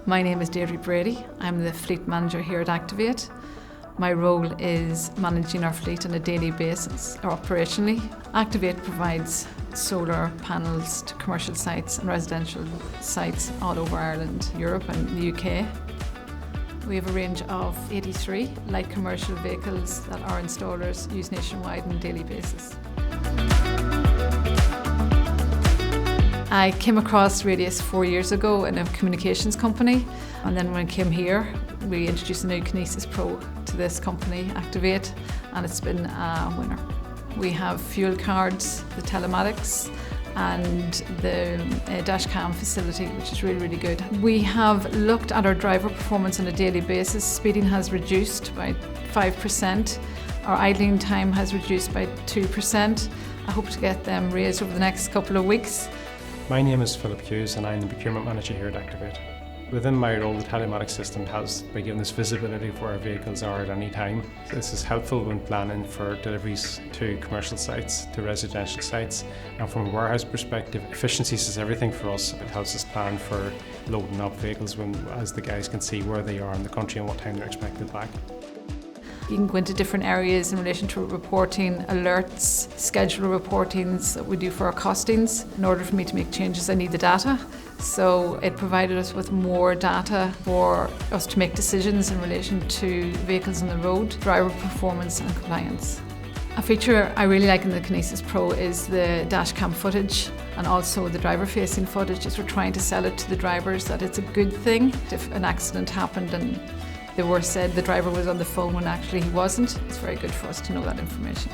My name is Deirdre Brady. I'm the fleet manager here at Activ8. My role is managing our fleet on a daily basis or operationally. Activ8 provides solar panels to commercial sites and residential sites all over Ireland, Europe and the UK. We have a range of 83 light commercial vehicles that our installers use nationwide on a daily basis. I came across Radius 4 years ago in a communications company, and then when I came here we introduced a new Kinesis Pro to this company, Activ8, and it's been a winner. We have fuel cards, the telematics and the dash cam facility, which is really good. We have looked at our driver performance on a daily basis. Speeding has reduced by 5%. Our idling time has reduced by 2%. I hope to get them raised over the next couple of weeks. My name is Philip Hughes and I'm the procurement manager here at Activ8. Within my role, the telematics system has by giving us visibility of where our vehicles are at any time. This is helpful when planning for deliveries to commercial sites, to residential sites, and from a warehouse perspective, efficiencies is everything for us. It helps us plan for loading up vehicles as the guys can see where they are in the country and what time they're expected back. You can go into different areas in relation to reporting, alerts, schedule reportings that we do for our costings. In order for me to make changes, I need the data. So it provided us with more data for us to make decisions in relation to vehicles on the road, driver performance and compliance. A feature I really like in the Kinesis Pro is the dash cam footage and also the driver facing footage, as we're trying to sell it to the drivers that it's a good thing. If an accident happened and they were said the driver was on the phone when actually he wasn't, it's very good for us to know that information.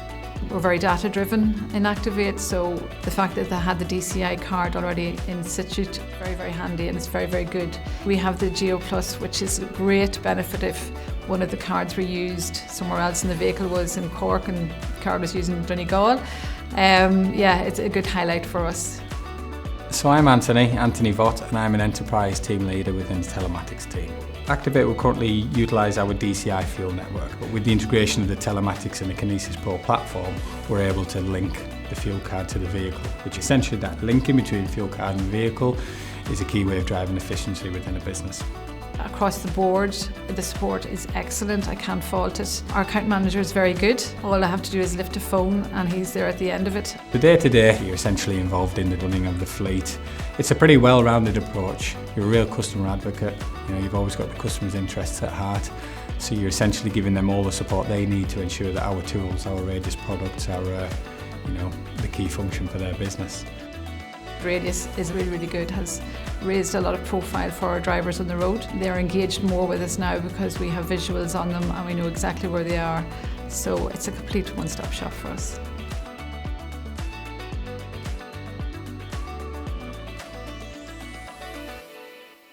We're very data driven in Activ8, so the fact that they had the DCI card already in situ, very handy, and it's very good. We have the Geo-Plus, which is a great benefit if one of the cards were used somewhere else and the vehicle was in Cork and the card was used in Donegal. Yeah, it's a good highlight for us. So I'm Anthony Vott, and I'm an enterprise team leader within the telematics team. Activ8 will currently utilise our DCI fuel network, but with the integration of the telematics and the Kinesis Pro platform, we're able to link the fuel card to the vehicle, which essentially that linking between fuel card and vehicle is a key way of driving efficiency within a business. Across the board, the support is excellent. I can't fault it. Our account manager is very good. All I have to do is lift a phone and he's there at the end of it. The day-to-day, you're essentially involved in the running of the fleet. It's a pretty well-rounded approach. You're a real customer advocate. You've always got the customer's interests at heart. So you're essentially giving them all the support they need to ensure that our tools, our Radius products are the key function for their business. Radius is really good, has raised a lot of profile for our drivers on the road. They're engaged more with us now because we have visuals on them and we know exactly where they are. So it's a complete one-stop shop for us.